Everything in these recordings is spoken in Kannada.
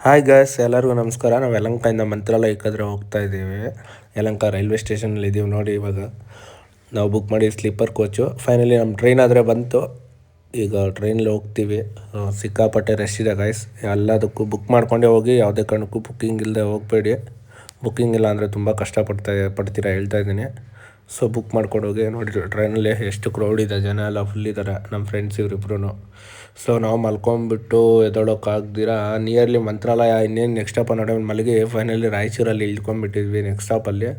ಹಾಯ್ ಗಾಯ್ಸ್, ಎಲ್ಲರಿಗೂ ನಮಸ್ಕಾರ. ನಾವು ಯಲಹಂಕದಿಂದ ಮಂತ್ರಾಲಯಕ್ಕೆ ಹೋಗ್ತಾ ಇದ್ದೀವಿ. ಯಲಹಂಕ ರೈಲ್ವೆ ಸ್ಟೇಷನಲ್ಲಿ ಇದ್ದೀವಿ ನೋಡಿ. ಇವಾಗ ನಾವು ಬುಕ್ ಮಾಡಿ ಸ್ಲೀಪರ್ ಕೋಚು. ಫೈನಲಿ ನಮ್ಮ ಟ್ರೈನ್ ಆದರೆ ಬಂತು. ಈಗ ಟ್ರೈನಲ್ಲಿ ಹೋಗ್ತೀವಿ. ಸಿಕ್ಕಾಪಟ್ಟೆ ರಶ್ ಇದೆ ಗಾಯ್ಸ್. ಎಲ್ಲದಕ್ಕೂ ಬುಕ್ ಮಾಡ್ಕೊಂಡೇ ಹೋಗಿ, ಯಾವುದೇ ಕಾರಣಕ್ಕೂ ಬುಕ್ಕಿಂಗ್ ಇಲ್ಲದೆ ಹೋಗಬೇಡಿ. ಬುಕ್ಕಿಂಗ್ ಇಲ್ಲ ಅಂದರೆ ತುಂಬ ಪಡ್ತೀರಾ ಹೇಳ್ತಾ ಇದ್ದೀನಿ. ಸೊ ಬುಕ್ ಮಾಡ್ಕೊಂಡು ಹೋಗಿ. ನೋಡಿ ಟ್ರೈನಲ್ಲಿ ಎಷ್ಟು ಕ್ರೌಡ್ ಇದೆ, ಜನ ಎಲ್ಲ ಫುಲ್ ಇದ್ದಾರೆ. ನಮ್ಮ ಫ್ರೆಂಡ್ಸ್ ಇವರಿಬ್ರು. ಸೊ ನಾವು ಮಲ್ಕೊಂಡ್ಬಿಟ್ಟು ಎದ್ದೊಳೋಕ್ಕಾಗ್ದಿರ ನಿಯರ್ಲಿ ಮಂತ್ರಾಲಯ ಇನ್ನೇನು ನೆಕ್ಸ್ಟ್ ಸ್ಟಾಪ್ ನೋಡಿ ಮಲಗಿ ಫೈನಲಿ ರಾಯಚೂರಲ್ಲಿ ಇಳ್ಕೊಂಡ್ಬಿಟ್ಟಿದ್ವಿ ನೆಕ್ಸ್ಟ್ ಸ್ಟಾಪಲ್ಲಿ.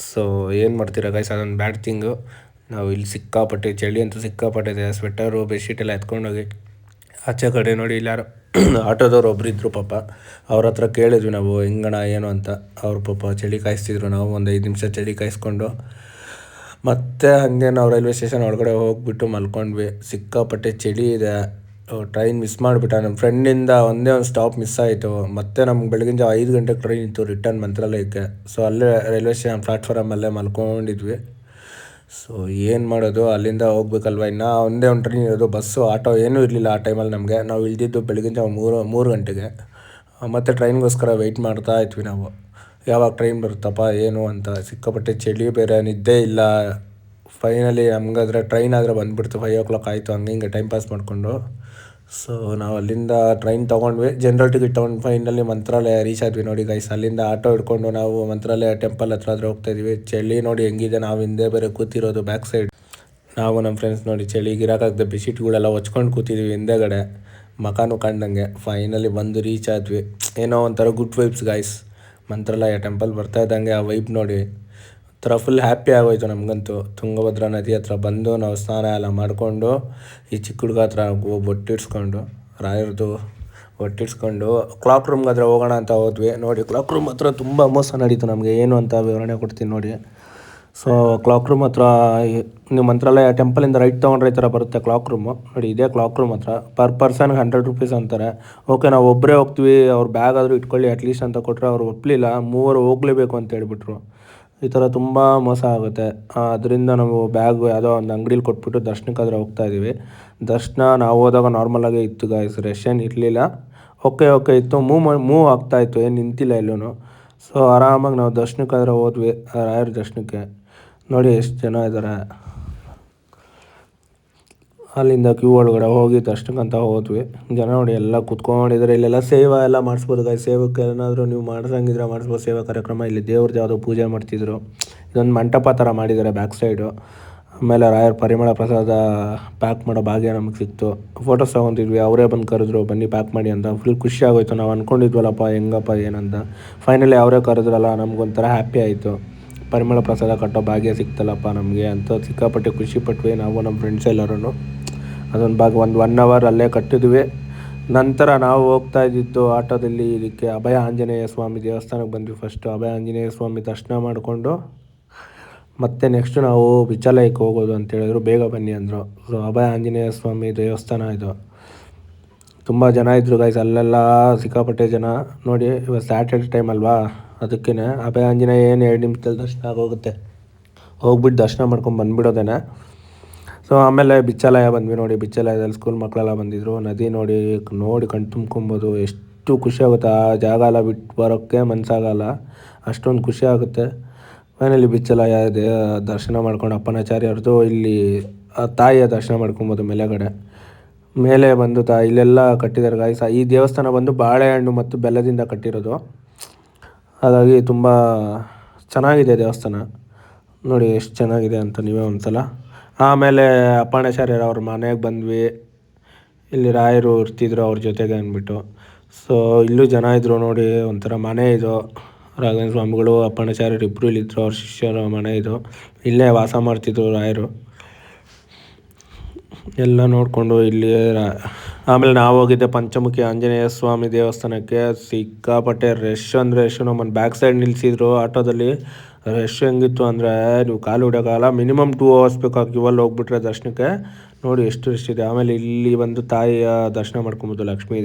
ಸೊ ಏನು ಮಾಡ್ತೀರಾ ಗೈಸ್, ಅದೊಂದು ಬ್ಯಾಡ್ ಥಿಂಗು. ನಾವು ಇಲ್ಲಿ ಸಿಕ್ಕಾಪಟ್ಟೆ ಚಳಿ ಅಂತೂ ಸಿಕ್ಕಾಪಟ್ಟಿದೆ. ಸ್ವೆಟರು ಬೆಡ್ಶೀಟ್ ಎಲ್ಲ ಎತ್ಕೊಂಡೋಗಿ ಆಚೆ ಕಡೆ ನೋಡಿ ಇಲ್ಲಿ ಯಾರು ಆಟೋದವ್ರು ಒಬ್ರು ಇದ್ದರು ಪಾಪ. ಅವ್ರ ಹತ್ರ ಕೇಳಿದ್ವಿ ನಾವು ಹೆಂಗಣ ಏನು ಅಂತ. ಅವ್ರು ಪಾಪ ಚಳಿ ಕಾಯಿಸ್ತಿದ್ರು. ನಾವು ಒಂದು 5 ನಿಮಿಷ ಚಳಿ ಕಾಯಿಸ್ಕೊಂಡು ಮತ್ತೆ ಹಂಗೆ ನಾವು ರೈಲ್ವೆ ಸ್ಟೇಷನ್ ಒಳಗಡೆ ಹೋಗ್ಬಿಟ್ಟು ಮಲ್ಕೊಂಡ್ವಿ. ಸಿಕ್ಕಾಪಟ್ಟೆ ಚಳಿ ಇದೆ. ಟ್ರೈನ್ ಮಿಸ್ ಮಾಡಿಬಿಟ್ಟ ನಮ್ಮ ಫ್ರೆಂಡಿಂದ. ಒಂದೇ ಒಂದು ಸ್ಟಾಪ್ ಮಿಸ್ ಆಯಿತು. ಮತ್ತೆ ನಮ್ಗೆ ಬೆಳಗಿನ ಜಾವ 5 ಗಂಟೆಗೆ ಟ್ರೈನ್ ಇತ್ತು ರಿಟರ್ನ್ ಮಂತ್ರಾಲಯಕ್ಕೆ. ಸೊ ಅಲ್ಲೇ ರೈಲ್ವೆ ಸ್ಟೇಷನ್ ಪ್ಲಾಟ್ಫಾರಮಲ್ಲೇ ಮಲ್ಕೊಂಡಿದ್ವಿ. ಸೊ ಏನು ಮಾಡೋದು, ಅಲ್ಲಿಂದ ಹೋಗ್ಬೇಕಲ್ವ. ಇನ್ನು ಒಂದೇ ಒಂದು ಟ್ರೈನ್ ಇರೋದು, ಬಸ್ಸು ಆಟೋ ಏನೂ ಇರಲಿಲ್ಲ ಆ ಟೈಮಲ್ಲಿ ನಮಗೆ. ನಾವು ಇಳಿದಿದ್ದು ಬೆಳಗಿನ ಜಾವ 3 ಗಂಟೆಗೆ. ಮತ್ತು ಟ್ರೈನ್ಗೋಸ್ಕರ ವೆಯ್ಟ್ ಮಾಡ್ತಾ ಇದ್ವಿ ನಾವು, ಯಾವಾಗ ಟ್ರೈನ್ ಬರುತ್ತಪ್ಪ ಏನು ಅಂತ. ಸಿಕ್ಕಾಪಟ್ಟೆ ಚಳಿ ಬೇರೆ, ನಿದ್ದೆ ಇಲ್ಲ. ಫೈನಲಿ ನಮಗಾದ್ರೆ ಟ್ರೈನ್ ಆದರೆ ಬಂದುಬಿಡ್ತು. 5 o'clock ಆಯಿತು. ಹಿಂಗೆ ಟೈಮ್ ಪಾಸ್ ಮಾಡಿಕೊಂಡು ಸೊ ನಾವು ಅಲ್ಲಿಂದ ಟ್ರೈನ್ ತೊಗೊಂಡ್ವಿ. ಜನರಲ್ ಟಿಕೆಟ್ ತೊಗೊಂಡು ಫೈನಲಿ ಮಂತ್ರಾಲಯ ರೀಚ್ ಆದ್ವಿ ನೋಡಿ ಗೈಸ್. ಅಲ್ಲಿಂದ ಆಟೋ ಹಿಡ್ಕೊಂಡು ನಾವು ಮಂತ್ರಾಲಯ ಟೆಂಪಲ್ ಹತ್ರ ಹೋಗ್ತಾಯಿದ್ವಿ. ಚಳಿ ನೋಡಿ ಹೆಂಗಿದೆ, ನಾವು ಹಿಂದೆ ಬೇರೆ ಕೂತಿರೋದು ಬ್ಯಾಕ್ ಸೈಡ್. ನಾವು ನಮ್ಮ ಫ್ರೆಂಡ್ಸ್ ನೋಡಿ ಚಳಿಗೆ ಇರೋಕ್ಕಾಗದೆ ಬೆಡ್ಶೀಟ್ಗಳೆಲ್ಲ ಹೊಚ್ಕೊಂಡು ಕೂತಿದ್ವಿ ಹಿಂದೆಗಡೆ, ಮಕಾನು ಕಂಡಂಗೆ. ಫೈನಲಿ ಬಂದು ರೀಚ್ ಆದ್ವಿ. ಏನೋ ಒಂಥರ ಗುಡ್ ವೈಬ್ಸ್ ಗಾಯ್ಸ್. ಮಂತ್ರಾಲಯ ಟೆಂಪಲ್ ಬರ್ತಾ ಇದ್ದಂಗೆ ಆ ವೈಬ್ ನೋಡಿ ಒಂಥರ ಫುಲ್ ಹ್ಯಾಪಿ ಆಗೋಯ್ತು ನಮಗಂತೂ. ತುಂಗಭದ್ರಾ ನದಿ ಹತ್ರ ಬಂದು ನಾವು ಸ್ನಾನ ಎಲ್ಲ ಮಾಡಿಕೊಂಡು ಈ ಚಿಕ್ಕ ಹುಡುಗ ಹತ್ರ ಬೊಟ್ಟಿಡ್ಸ್ಕೊಂಡು ರಾಯರದು ಒಟ್ಟಿಡ್ಸ್ಕೊಂಡು ಕ್ಲಾಕ್ ರೂಮ್ಗೆ ಹತ್ರ ಹೋಗೋಣ ಅಂತ ಹೋದ್ವಿ. ನೋಡಿ ಕ್ಲಾಕ್ ರೂಮ್ ಹತ್ರ ತುಂಬ ಮೋಸ ನಡೀತು ನಮಗೆ. ಏನು ಅಂತ ವಿವರಣೆ ಕೊಡ್ತೀನಿ ನೋಡಿ. ಸೊ ಕ್ಲಾಕ್ ರೂಮ್ ಹತ್ರ ನೀವು ಮಂತ್ರಾಲಯ ಟೆಂಪಲಿಂದ ರೈಟ್ ತೊಗೊಂಡ್ರೆ ಈ ಥರ ಬರುತ್ತೆ ಕ್ಲಾಕ್ ರೂಮು. ನೋಡಿ ಇದೇ ಕ್ಲಾಕ್ ರೂಮ್ ಹತ್ರ. ಪರ್ ಪರ್ಸನ್ಗೆ 100 rupees ಅಂತಾರೆ. ಓಕೆ ನಾವು ಒಬ್ಬರೇ ಹೋಗ್ತೀವಿ, ಅವ್ರು ಬ್ಯಾಗ್ ಆದರೂ ಇಟ್ಕೊಳ್ಳಿ ಅಟ್ಲೀಸ್ಟ್ ಅಂತ ಕೊಟ್ಟರೆ ಅವ್ರು ಒಪ್ಪಲಿಲ್ಲ. 3 ಹೋಗಲೇಬೇಕು ಅಂತ ಹೇಳ್ಬಿಟ್ರು. ಈ ಥರ ತುಂಬ ಮೋಸ ಆಗುತ್ತೆ. ಅದರಿಂದ ನಾವು ಬ್ಯಾಗು ಯಾವುದೋ ಒಂದು ಅಂಗಡೀಲಿ ಕೊಟ್ಬಿಟ್ಟು ದರ್ಶನಕ್ಕಾದರೆ ಹೋಗ್ತಾಯಿದ್ದೀವಿ. ದರ್ಶನ ನಾವು ಹೋದಾಗ ನಾರ್ಮಲಾಗೇ ಇತ್ತು ಗಾಯ್ಸ್, ರಶ್ ಏನು ಇರಲಿಲ್ಲ. ಓಕೆ ಇತ್ತು, ಮೂವ್ ಆಗ್ತಾಯಿತ್ತು, ಏನು ನಿಂತಿಲ್ಲ ಎಲ್ಲೂ. ಸೊ ಆರಾಮಾಗಿ ನಾವು ದರ್ಶನಕ್ಕಾದರೆ ಹೋದ್ವಿ, ರಾಯರ ದರ್ಶನಕ್ಕೆ. ನೋಡಿ ಎಷ್ಟು ಜನ ಇದ್ದಾರೆ. ಅಲ್ಲಿಂದ ಕ್ಯೂ ಒಳಗಡೆ ಹೋಗಿ ದರ್ಶನಕ್ಕಂತ ಹೋದ್ವಿ. ಜನ ನೋಡಿ ಎಲ್ಲ ಕೂತ್ಕೊಂಡಿದ್ದಾರೆ. ಇಲ್ಲೆಲ್ಲ ಸೇವಾ ಎಲ್ಲ ಮಾಡಿಸ್ಬೋದು ಗಾಯ್ಸ್. ಸೇವಕ್ಕೆ ಏನಾದರೂ ನೀವು ಮಾಡಿಸಂಗಿದ್ರೆ ಮಾಡಿಸ್ಬೋದು ಸೇವಾ ಕಾರ್ಯಕ್ರಮ. ಇಲ್ಲಿ ದೇವ್ರದ್ದು ಯಾವುದೋ ಪೂಜೆ ಮಾಡ್ತಿದ್ರು. ಇದೊಂದು ಮಂಟಪ ಥರ ಮಾಡಿದ್ದಾರೆ ಬ್ಯಾಕ್ ಸೈಡು. ಆಮೇಲೆ ರಾಯರ ಪರಿಮಳ ಪ್ರಸಾದ ಪ್ಯಾಕ್ ಮಾಡೋ ಭಾಗ್ಯ ನಮಗೆ ಸಿಕ್ತು. ಫೋಟೋಸ್ ತೊಗೊತಿದ್ವಿ. ಅವರೇ ಬಂದು ಕರೆದ್ರು, ಬನ್ನಿ ಪ್ಯಾಕ್ ಮಾಡಿ ಅಂತ. ಫುಲ್ ಖುಷಿ ಆಗೋಯ್ತು. ನಾವು ಅಂದ್ಕೊಂಡಿದ್ವಲ್ಲಪ್ಪ ಹೆಂಗಪ್ಪ ಏನಂತ. ಫೈನಲಿ ಅವರೇ ಕರೆದ್ರಲ್ಲ, ನಮಗೊಂಥರ ಹ್ಯಾಪಿ ಆಯಿತು. ಪರಿಮಳ ಪ್ರಸಾದ ಕಟ್ಟೋ ಭಾಗ್ಯ ಸಿಕ್ತಲ್ಲಪ್ಪ ನಮಗೆ ಅಂತ ಸಿಕ್ಕಾಪಟ್ಟೆ ಖುಷಿಪಟ್ವಿ ನಾವು ನಮ್ಮ ಫ್ರೆಂಡ್ಸ್ ಎಲ್ಲರೂ. ಅದೊಂದು ಭಾಗ ಒಂದು 1 hour ಅಲ್ಲೇ ಕಟ್ಟಿದ್ವಿ. ನಂತರ ನಾವು ಹೋಗ್ತಾ ಇದ್ದಿದ್ದು ಆಟೋದಲ್ಲಿ ಇದಕ್ಕೆ ಅಭಯ ಆಂಜನೇಯ ಸ್ವಾಮಿ ದೇವಸ್ಥಾನಕ್ಕೆ ಬಂದ್ವಿ. ಫಸ್ಟು ಅಭಯ ಆಂಜನೇಯ ಸ್ವಾಮಿ ದರ್ಶನ ಮಾಡಿಕೊಂಡು ಮತ್ತು ನೆಕ್ಸ್ಟು ನಾವು ಬಿಚ್ಚಾಲಯಕ್ಕೆ ಹೋಗೋದು ಅಂತೇಳಿದ್ರು. ಬೇಗ ಬನ್ನಿ ಅಂದರು. ಸೊ ಅಭಯ ಆಂಜನೇಯ ಸ್ವಾಮಿ ದೇವಸ್ಥಾನ ಇದು. ತುಂಬ ಜನ ಇದ್ದರು ಗೈಸ್. ಅಲ್ಲೆಲ್ಲ ಸಿಕ್ಕಾಪಟ್ಟೆ ಜನ. ನೋಡಿ ಇವಾಗ ಸ್ಯಾಟರ್ಡೆ ಟೈಮ್ ಅಲ್ವಾ, ಅದಕ್ಕೇ ಅಭಯ ಆಂಜನೇಯ ಏನು 2 ನಿಮಿಷದಲ್ಲಿ ದರ್ಶನ ಆಗೋಗುತ್ತೆ. ಹೋಗ್ಬಿಟ್ಟು ದರ್ಶನ ಮಾಡ್ಕೊಂಡು ಬಂದುಬಿಡೋದೇನೆ. ಸೊ ಆಮೇಲೆ ಬಿಚ್ಚಾಲಯ ಬಂದ್ವಿ. ನೋಡಿ ಬಿಚ್ಚಾಲಯದಲ್ಲಿ ಸ್ಕೂಲ್ ಮಕ್ಕಳೆಲ್ಲ ಬಂದಿದ್ದರು. ನದಿ ನೋಡಿ ಕಣ್ ತುಂಬ್ಕೊಬೋದು. ಎಷ್ಟು ಖುಷಿ ಆಗುತ್ತೆ. ಆ ಜಾಗ ಎಲ್ಲ ಬಿಟ್ಟು ಬರೋಕ್ಕೆ ಮನಸ್ಸಾಗಲ್ಲ, ಅಷ್ಟೊಂದು ಖುಷಿ ಆಗುತ್ತೆ. ಫೈನಲಿ ಬಿಚ್ಚಾಲಯ ದರ್ಶನ ಮಾಡ್ಕೊಂಡು ಅಪ್ಪನಾಚಾರ್ಯರದು ಇಲ್ಲಿ ತಾಯಿಯ ದರ್ಶನ ಮಾಡ್ಕೊಬೋದು ಮೇಲೆ ಬಂದು ಇಲ್ಲೆಲ್ಲ ಕಟ್ಟಿದ್ದಾರೆ ಗಾಯ್ಸ್. ಈ ದೇವಸ್ಥಾನ ಬಂದು ಬಾಳೆಹಣ್ಣು ಮತ್ತು ಬೆಲ್ಲದಿಂದ ಕಟ್ಟಿರೋದು. ಹಾಗಾಗಿ ತುಂಬ ಚೆನ್ನಾಗಿದೆ ದೇವಸ್ಥಾನ. ನೋಡಿ ಎಷ್ಟು ಚೆನ್ನಾಗಿದೆ ಅಂತ ನೀವೇ ಒಂದ್ಸಲ. ಆಮೇಲೆ ಅಪ್ಪಣಾಚಾರ್ಯರು ಅವ್ರ ಮನೆಗೆ ಬಂದ್ವಿ. ಇಲ್ಲಿ ರಾಯರು ಇರ್ತಿದ್ರು ಅವ್ರ ಜೊತೆಗೆ ಅಂದ್ಬಿಟ್ಟು. ಸೊ ಇಲ್ಲೂ ಜನ ಇದ್ದರು ನೋಡಿ. ಒಂಥರ ಮನೆ ಇದು. ರಾಘವೇಂದ್ರ ಸ್ವಾಮಿಗಳು ಅಪ್ಪಣಾಚಾರ್ಯರು ಇಬ್ಬರು ಇಲ್ಲಿದ್ದರು. ಅವ್ರ ಶಿಷ್ಯರ ಮನೆ ಇದು. ಇಲ್ಲೇ ವಾಸ ಮಾಡ್ತಿದ್ರು ರಾಯರು. ಎಲ್ಲ ನೋಡಿಕೊಂಡು ಇಲ್ಲಿ ಆಮೇಲೆ ನಾವು ಹೋಗಿದ್ದೆ ಪಂಚಮುಖಿ ಆಂಜನೇಯ ಸ್ವಾಮಿ ದೇವಸ್ಥಾನಕ್ಕೆ. ಸಿಕ್ಕಾಪಟ್ಟೆ ರಶ್ ಅಂದರೆ ರಶ್. ನಮ್ಮನ್ನು ಬ್ಯಾಕ್ ಸೈಡ್ ನಿಲ್ಲಿಸಿದ್ರು ಆಟೋದಲ್ಲಿ. ರಶ್ ಹೆಂಗಿತ್ತು ಅಂದರೆ ನೀವು ಕಾಲು ಹಿಡಿಯೋಕ್ಕಾಗಲ್ಲ. ಮಿನಿಮಮ್ 2 hours ಬೇಕು ಕ್ಯೂವಲ್ಲಿ ಹೋಗ್ಬಿಟ್ರೆ ದರ್ಶನಕ್ಕೆ. ನೋಡಿ ಎಷ್ಟು ರಶ್ ಇದೆ. ಆಮೇಲೆ ಇಲ್ಲಿ ಬಂದು ತಾಯಿಯ ದರ್ಶನ ಮಾಡ್ಕೊಬೋದು, ಲಕ್ಷ್ಮೀ